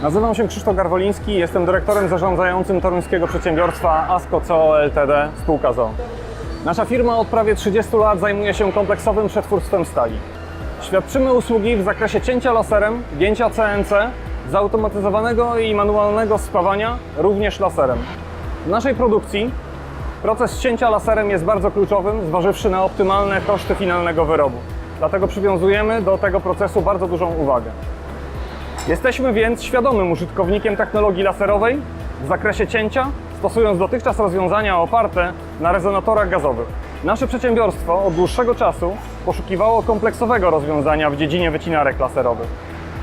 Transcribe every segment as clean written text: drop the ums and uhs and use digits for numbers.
Nazywam się Krzysztof Garwoliński, jestem dyrektorem zarządzającym toruńskiego przedsiębiorstwa ASCO CO Ltd. Spółka z o.o. Nasza firma od prawie 30 lat zajmuje się kompleksowym przetwórstwem stali. Świadczymy usługi w zakresie cięcia laserem, gięcia CNC, zautomatyzowanego i manualnego spawania, również laserem. W naszej produkcji proces cięcia laserem jest bardzo kluczowym, zważywszy na optymalne koszty finalnego wyrobu. Dlatego przywiązujemy do tego procesu bardzo dużą uwagę. Jesteśmy więc świadomym użytkownikiem technologii laserowej w zakresie cięcia, stosując dotychczas rozwiązania oparte na rezonatorach gazowych. Nasze przedsiębiorstwo od dłuższego czasu poszukiwało kompleksowego rozwiązania w dziedzinie wycinarek laserowych.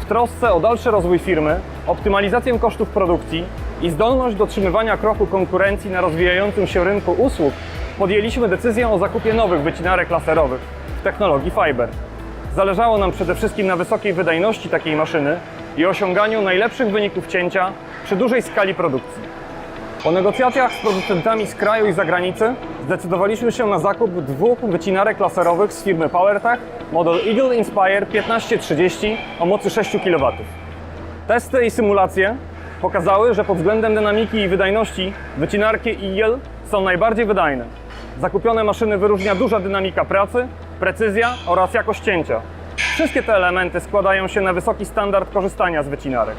W trosce o dalszy rozwój firmy, optymalizację kosztów produkcji i zdolność dotrzymywania kroku konkurencji na rozwijającym się rynku usług, podjęliśmy decyzję o zakupie nowych wycinarek laserowych w technologii Fiber. Zależało nam przede wszystkim na wysokiej wydajności takiej maszyny i osiąganiu najlepszych wyników cięcia przy dużej skali produkcji. Po negocjacjach z producentami z kraju i zagranicy zdecydowaliśmy się na zakup dwóch wycinarek laserowych z firmy PowerTech, model Eagle Inspire 1530 o mocy 6 kW. Testy i symulacje pokazały, że pod względem dynamiki i wydajności wycinarki Eagle są najbardziej wydajne. Zakupione maszyny wyróżnia duża dynamika pracy, precyzja oraz jakość cięcia. Wszystkie te elementy składają się na wysoki standard korzystania z wycinarek.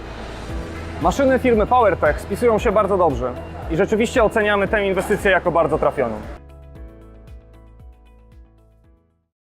Maszyny firmy PowerTech spisują się bardzo dobrze i rzeczywiście oceniamy tę inwestycję jako bardzo trafioną.